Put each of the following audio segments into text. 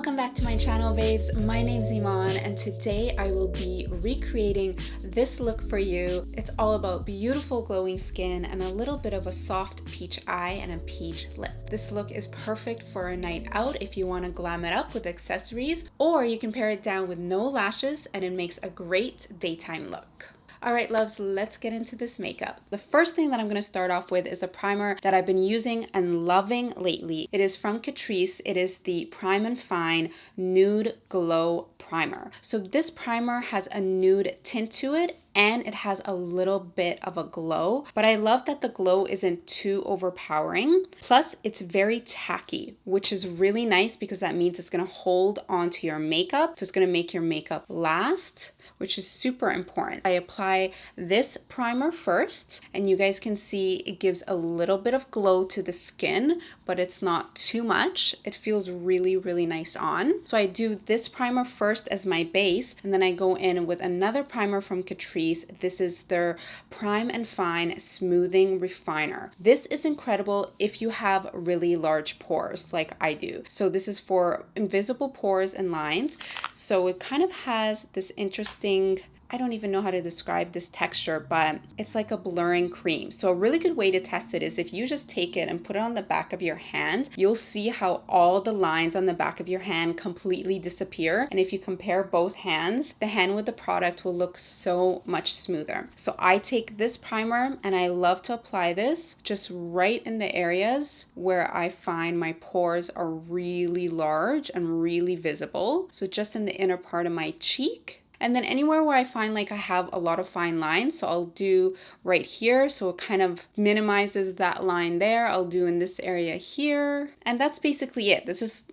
Welcome back to my channel, babes. My name's Eman, and today I will be recreating this look for you. It's all about beautiful glowing skin and a little bit of a soft peach eye and a peach lip. This look is perfect for a night out if you want to glam it up with accessories, or you can pair it down with no lashes and it makes a great daytime look. All right, loves, let's get into this makeup. The first thing that I'm gonna start off with is a primer that I've been using and loving lately. It is from Catrice. It is the Prime and Fine Nude Glow Primer. So this primer has a nude tint to it and it has a little bit of a glow, but I love that the glow isn't too overpowering. Plus, it's very tacky, which is really nice because that means it's gonna hold onto your makeup. So it's gonna make your makeup last, which is super important. I apply this primer first, and you guys can see it gives a little bit of glow to the skin, but it's not too much. It feels really, really nice on. So I do this primer first as my base, and then I go in with another primer from Catrice. This is their Prime and Fine Smoothing Refiner. This is incredible if you have really large pores like I do. So this is for invisible pores and lines. So it kind of has this interesting, I don't even know how to describe this texture, but it's like a blurring cream. So a really good way to test it is if you just take it and put it on the back of your hand, you'll see how all the lines on the back of your hand completely disappear. And if you compare both hands, the hand with the product will look so much smoother. So I take this primer and I love to apply this just right in the areas where I find my pores are really large and really visible. So just in the inner part of my cheek. And then anywhere where I find like I have a lot of fine lines, so I'll do right here, so it kind of minimizes that line there. I'll do in this area here, and that's basically it.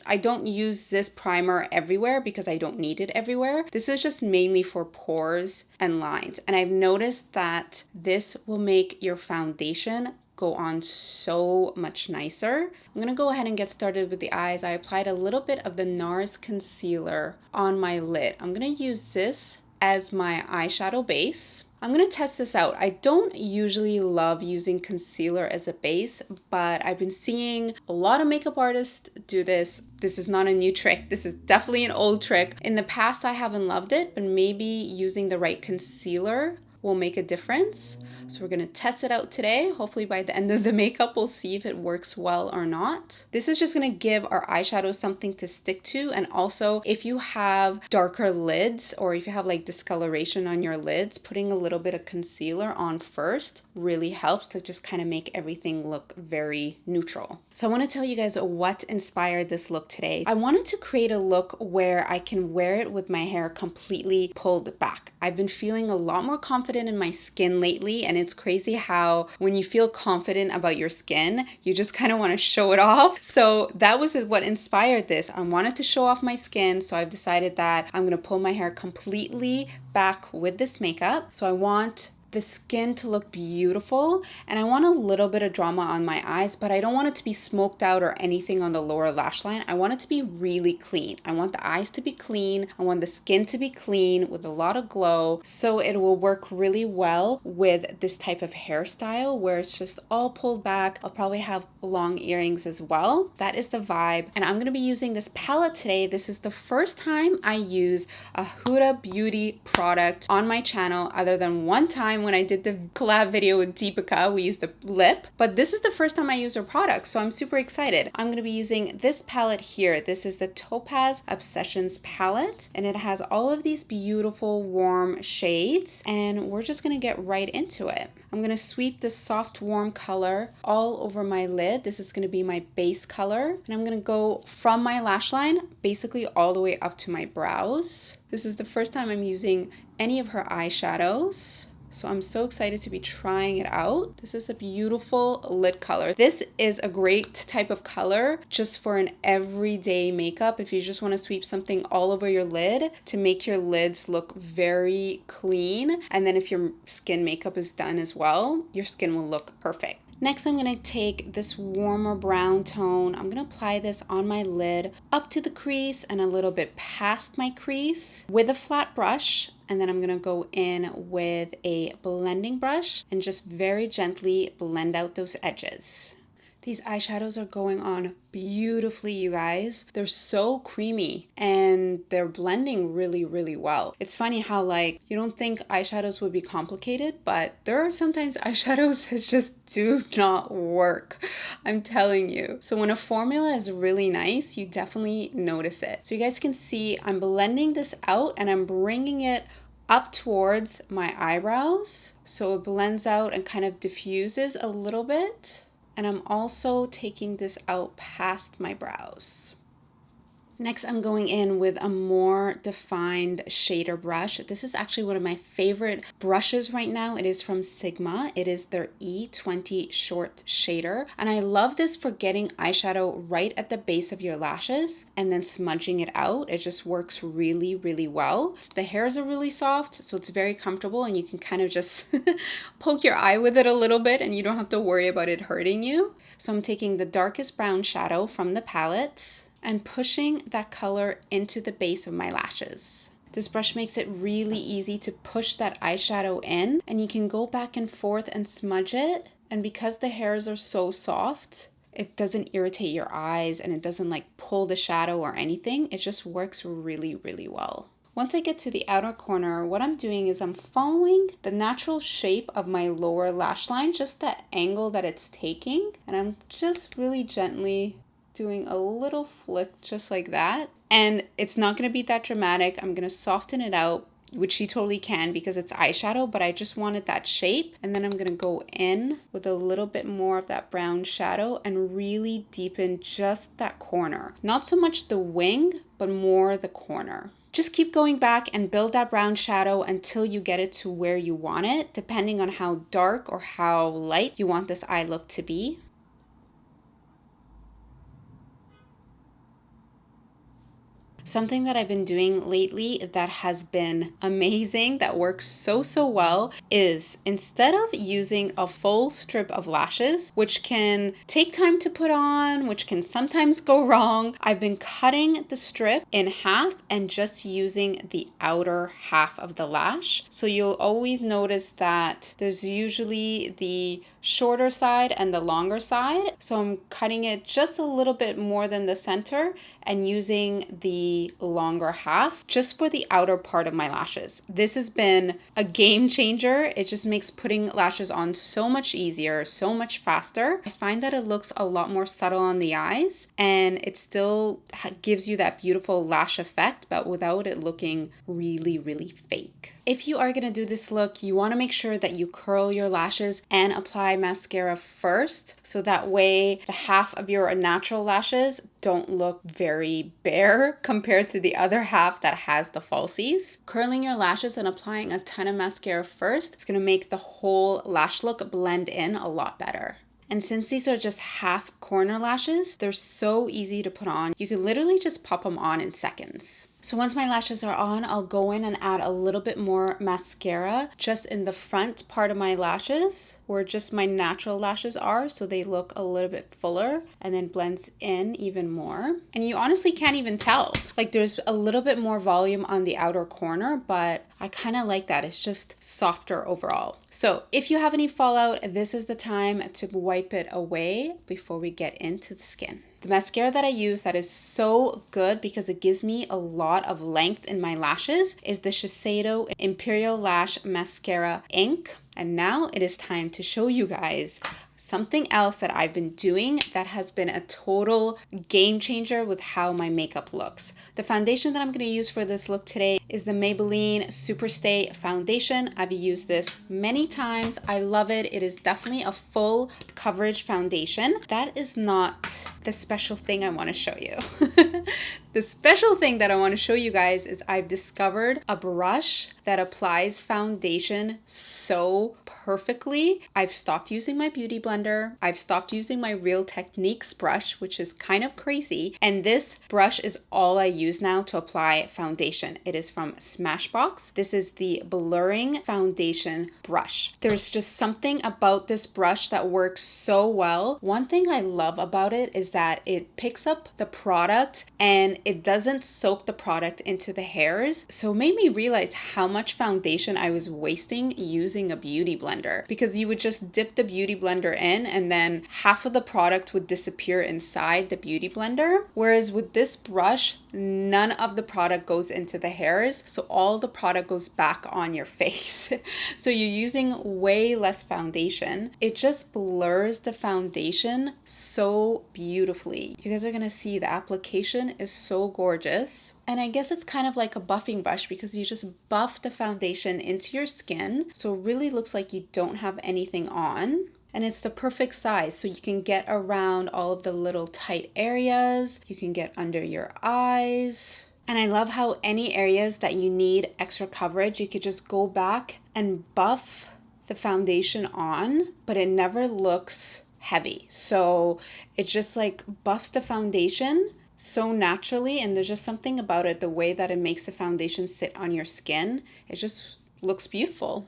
I don't use this primer everywhere because I don't need it everywhere. This is just mainly for pores and lines. And I've noticed that this will make your foundation go on so much nicer. I'm gonna go ahead and get started with the eyes. I applied a little bit of the NARS concealer on my lid. I'm gonna use this as my eyeshadow base. I'm gonna test this out. I don't usually love using concealer as a base, but I've been seeing a lot of makeup artists do this. This is not a new trick. This is definitely an old trick. In the past, I haven't loved it, but maybe using the right concealer will make a difference. So we're gonna test it out today. Hopefully by the end of the makeup, we'll see if it works well or not. This is just gonna give our eyeshadow something to stick to. And also if you have darker lids or if you have like discoloration on your lids, putting a little bit of concealer on first really helps to just kind of make everything look very neutral. So I wanna tell you guys what inspired this look today. I wanted to create a look where I can wear it with my hair completely pulled back. I've been feeling a lot more confident in my skin lately, and it's crazy how when you feel confident about your skin, you just kind of want to show it off. So that was what inspired this. I wanted to show off my skin, so I've decided that I'm going to pull my hair completely back with this makeup. So I want the skin to look beautiful, and I want a little bit of drama on my eyes, but I don't want it to be smoked out or anything on the lower lash line. I want it to be really clean. I want the eyes to be clean. I want the skin to be clean with a lot of glow, so it will work really well with this type of hairstyle where it's just all pulled back. I'll probably have long earrings as well. That is the vibe, and I'm going to be using this palette today. This is the first time I use a Huda Beauty product on my channel, other than one time when I did the collab video with Deepika. We used a lip, but this is the first time I use her product, so I'm super excited. I'm going to be using this palette here. This is the Topaz Obsessions palette, and it has all of these beautiful warm shades, and we're just going to get right into it. I'm going to sweep this soft warm color all over my lid. This is going to be my base color, and I'm going to go from my lash line basically all the way up to my brows. This is the first time I'm using any of her eyeshadows, so I'm so excited to be trying it out. This is a beautiful lid color. This is a great type of color just for an everyday makeup. If you just want to sweep something all over your lid to make your lids look very clean. And then if your skin makeup is done as well, your skin will look perfect. Next, I'm going to take this warmer brown tone. I'm going to apply this on my lid up to the crease and a little bit past my crease with a flat brush. And then I'm going to go in with a blending brush and just very gently blend out those edges. These eyeshadows are going on beautifully, you guys. They're so creamy and they're blending really, really well. It's funny how like you don't think eyeshadows would be complicated, but there are sometimes eyeshadows that just do not work. I'm telling you. So when a formula is really nice, you definitely notice it. So you guys can see I'm blending this out and I'm bringing it up towards my eyebrows so it blends out and kind of diffuses a little bit. And I'm also taking this out past my brows. Next, I'm going in with a more defined shader brush. This is actually one of my favorite brushes right now. It is from Sigma. It is their E20 short shader. And I love this for getting eyeshadow right at the base of your lashes and then smudging it out. It just works really, really well. The hairs are really soft, so it's very comfortable and you can kind of just poke your eye with it a little bit and you don't have to worry about it hurting you. So I'm taking the darkest brown shadow from the palette and pushing that color into the base of my lashes. This brush makes it really easy to push that eyeshadow in, and you can go back and forth and smudge it. And because the hairs are so soft, it doesn't irritate your eyes and it doesn't like pull the shadow or anything. It just works really, really well. Once I get to the outer corner, what I'm doing is I'm following the natural shape of my lower lash line, just that angle that it's taking. And I'm just really gently doing a little flick just like that. And it's not going to be that dramatic. I'm going to soften it out, which you totally can because it's eyeshadow, but I just wanted that shape. And then I'm going to go in with a little bit more of that brown shadow and really deepen just that corner. Not so much the wing, but more the corner. Just keep going back and build that brown shadow until you get it to where you want it, depending on how dark or how light you want this eye look to be. Something that I've been doing lately that has been amazing, that works so well, is instead of using a full strip of lashes, which can take time to put on, which can sometimes go wrong, I've been cutting the strip in half and just using the outer half of the lash. So you'll always notice that there's usually the shorter side and the longer side. So I'm cutting it just a little bit more than the center and using the longer half just for the outer part of my lashes. This has been a game changer. It just makes putting lashes on so much easier, so much faster. I find that it looks a lot more subtle on the eyes and it still gives you that beautiful lash effect, but without it looking really, really fake. If you are going to do this look, you want to make sure that you curl your lashes and apply mascara first. So that way the half of your natural lashes don't look very bare compared to the other half that has the falsies. Curling your lashes and applying a ton of mascara first is going to make the whole lash look blend in a lot better. And since these are just half corner lashes, they're so easy to put on. You can literally just pop them on in seconds. So once my lashes are on, I'll go in and add a little bit more mascara just in the front part of my lashes where just my natural lashes are, so they look a little bit fuller and then blends in even more. And you honestly can't even tell. Like there's a little bit more volume on the outer corner, but I kind of like that. It's just softer overall. So if you have any fallout, this is the time to wipe it away before we get into the skin. The mascara that I use that is so good because it gives me a lot of length in my lashes is the Shiseido Imperial Lash Mascara Ink. And now it is time to show you guys something else that I've been doing that has been a total game changer with how my makeup looks. The foundation that I'm going to use for this look today is the Maybelline Superstay Foundation. I've used this many times. I love it. It is definitely a full coverage foundation. That is not the special thing I want to show you. The special thing that I want to show you guys is I've discovered a brush that applies foundation so perfectly. I've stopped using my beauty blender. I've stopped using my Real Techniques brush, which is kind of crazy. And this brush is all I use now to apply foundation. It is from Smashbox. This is the Blurring Foundation brush. There's just something about this brush that works so well. One thing I love about it is that it picks up the product and it doesn't soak the product into the hairs. So it made me realize how much foundation I was wasting using a beauty blender, because you would just dip the beauty blender in and then half of the product would disappear inside the beauty blender. Whereas with this brush, none of the product goes into the hairs. So all the product goes back on your face. So you're using way less foundation. It just blurs the foundation so beautifully. You guys are gonna see the application is so gorgeous. And I guess it's kind of like a buffing brush because you just buff the foundation into your skin. So it really looks like you don't have anything on. And it's the perfect size, so you can get around all of the little tight areas. You can get under your eyes. And I love how any areas that you need extra coverage, you could just go back and buff the foundation on, but it never looks heavy. So it just like buffs the foundation so naturally, and there's just something about it, the way that it makes the foundation sit on your skin. It just looks beautiful.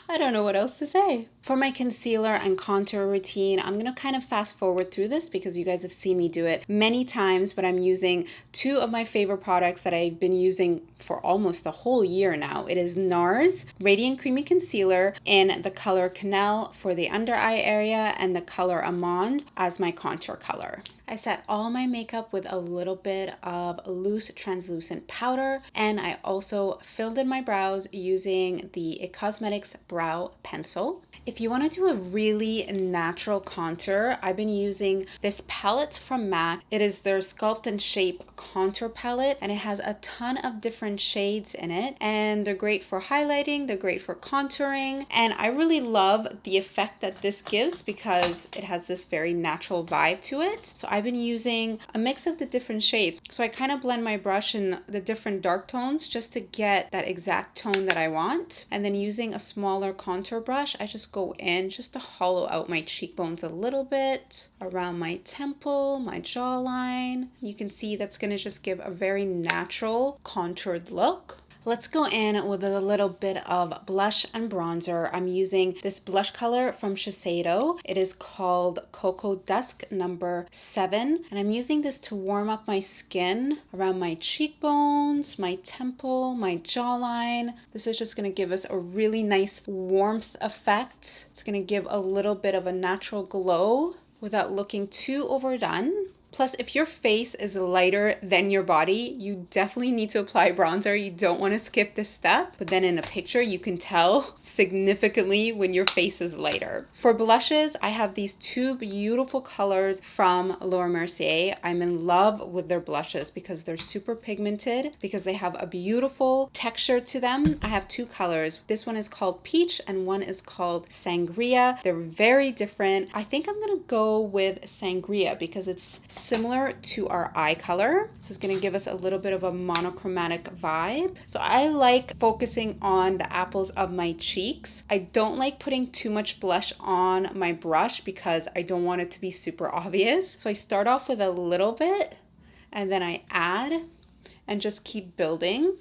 I don't know what else to say. For my concealer and contour routine, I'm gonna kind of fast forward through this because you guys have seen me do it many times, but I'm using two of my favorite products that I've been using for almost the whole year now. It is NARS Radiant Creamy Concealer in the color Canal for the under eye area and the color Amande as my contour color. I set all my makeup with a little bit of loose translucent powder, and I also filled in my brows using the It Cosmetics brow pencil. If you want to do a really natural contour, I've been using this palette from MAC. It is their Sculpt and Shape contour palette, and it has a ton of different shades in it, and they're great for highlighting, they're great for contouring, and I really love the effect that this gives because it has this very natural vibe to it. So I've been using a mix of the different shades. So I kind of blend my brush in the different dark tones just to get that exact tone that I want, and then using a smaller contour brush, I just go in just to hollow out my cheekbones a little bit, around my temple, my jawline. You can see that's going to just give a very natural contoured look. Let's go in with a little bit of blush and bronzer. I'm using this blush color from Shiseido. It is called Cocoa Dusk number 7. And I'm using this to warm up my skin around my cheekbones, my temple, my jawline. This is just going to give us a really nice warmth effect. It's going to give a little bit of a natural glow without looking too overdone. Plus, if your face is lighter than your body, you definitely need to apply bronzer. You don't want to skip this step, but then in a picture, you can tell significantly when your face is lighter. For blushes, I have these two beautiful colors from Laura Mercier. I'm in love with their blushes because they're super pigmented, because they have a beautiful texture to them. I have two colors. This one is called Peach and one is called Sangria. They're very different. I think I'm gonna go with Sangria because it's similar to our eye color. This is going to give us a little bit of a monochromatic vibe. So I like focusing on the apples of my cheeks. I don't like putting too much blush on my brush because I don't want it to be super obvious. So I start off with a little bit and then I add and just keep building.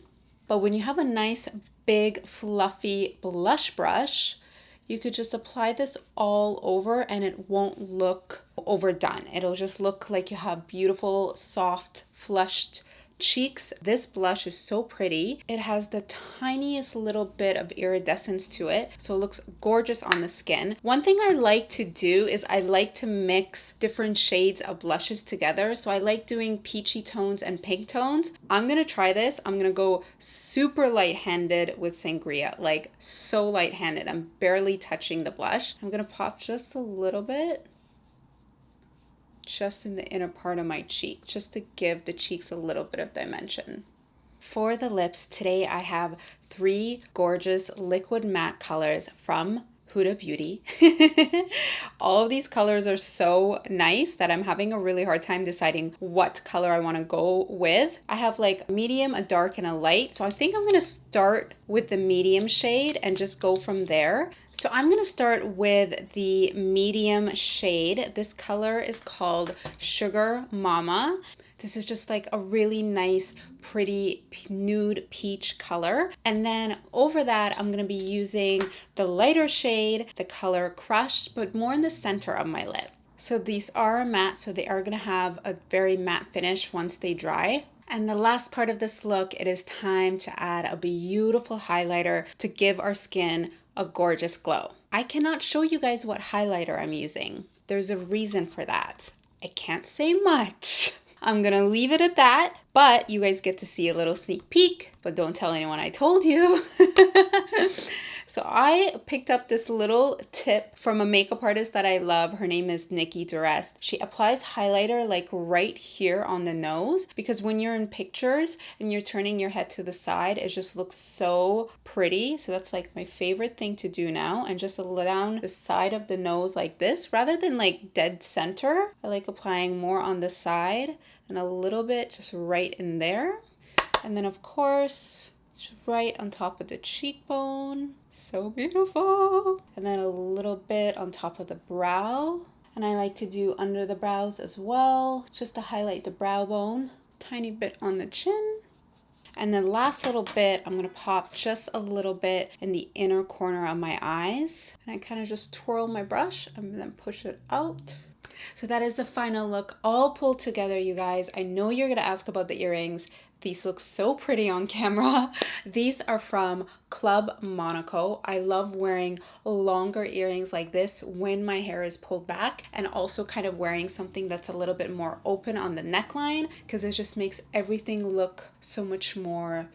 But when you have a nice big fluffy blush brush, you could just apply this all over and it won't look overdone. It'll just look like you have beautiful, soft, flushed cheeks. This blush is so pretty. It has the tiniest little bit of iridescence to it, so it looks gorgeous on the skin. One thing I like to do is I like to mix different shades of blushes together. So I like doing peachy tones and pink tones. I'm gonna try this. I'm gonna go super light-handed with Sangria, like so light-handed. I'm barely touching the blush. I'm gonna pop just a little bit just in the inner part of my cheek, just to give the cheeks a little bit of dimension. For the lips, today I have 3 gorgeous liquid matte colors from Huda Beauty. All of these colors are so nice that I'm having a really hard time deciding what color I want to go with. I have like a medium, a dark, and a light. So I think I'm going to start with the medium shade and just go from there. So I'm going to start with the medium shade. This color is called Sugar Mama. This is just like a really nice, pretty nude peach color. And then over that, I'm gonna be using the lighter shade, the color Crush, but more in the center of my lip. So these are matte, so they are gonna have a very matte finish once they dry. And the last part of this look, it is time to add a beautiful highlighter to give our skin a gorgeous glow. I cannot show you guys what highlighter I'm using. There's a reason for that. I can't say much. I'm gonna leave it at that, but you guys get to see a little sneak peek, but don't tell anyone I told you. So I picked up this little tip from a makeup artist that I love. Her name is Nikki Durest. She applies highlighter like right here on the nose, because when you're in pictures and you're turning your head to the side, it just looks so pretty. So that's like my favorite thing to do now, and just down the side of the nose like this, rather than like dead center. I like applying more on the side and a little bit just right in there. And then of course, right on top of the cheekbone. So beautiful. And then a little bit on top of the brow. And I like to do under the brows as well, just to highlight the brow bone. Tiny bit on the chin. And then last little bit, I'm gonna pop just a little bit in the inner corner of my eyes. And I kind of just twirl my brush and then push it out. So that is the final look all pulled together, you guys. I know you're gonna ask about the earrings. These look so pretty on camera. These are from Club Monaco. I love wearing longer earrings like this when my hair is pulled back, and also kind of wearing something that's a little bit more open on the neckline, because it just makes everything look so much more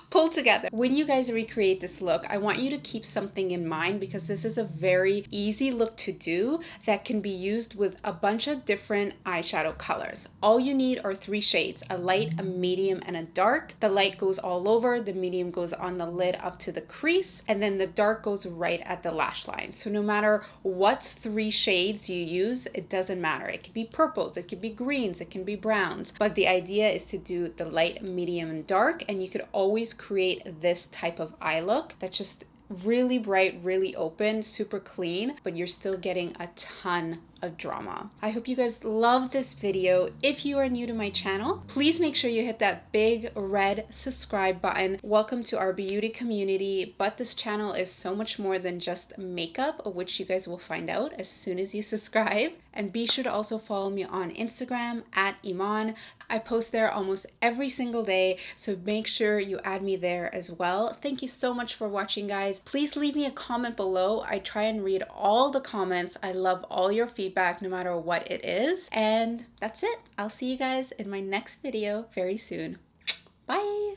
pulled together. When you guys recreate this look, I want you to keep something in mind, because this is a very easy look to do that can be used with a bunch of different eyeshadow colors. All you need are 3 shades, a light, a medium, and a dark. The light goes all over, the medium goes on the lid up to the crease, and then the dark goes right at the lash line. So no matter what 3 shades you use, it doesn't matter. It could be purples, it could be greens, it can be browns, but the idea is to do the light, medium, and dark. And you could always create this type of eye look that's just really bright, really open, super clean, but you're still getting a ton of drama. I hope you guys love this video. If you are new to my channel, please make sure you hit that big red subscribe button. Welcome to our beauty community, but this channel is so much more than just makeup, which you guys will find out as soon as you subscribe. And be sure to also follow me on Instagram at Eman. I post there almost every single day, so make sure you add me there as well. Thank you so much for watching, guys. Please leave me a comment below. I try and read all the comments. I love all your feedback, no matter what it is. And that's it. I'll see you guys in my next video very soon. Bye.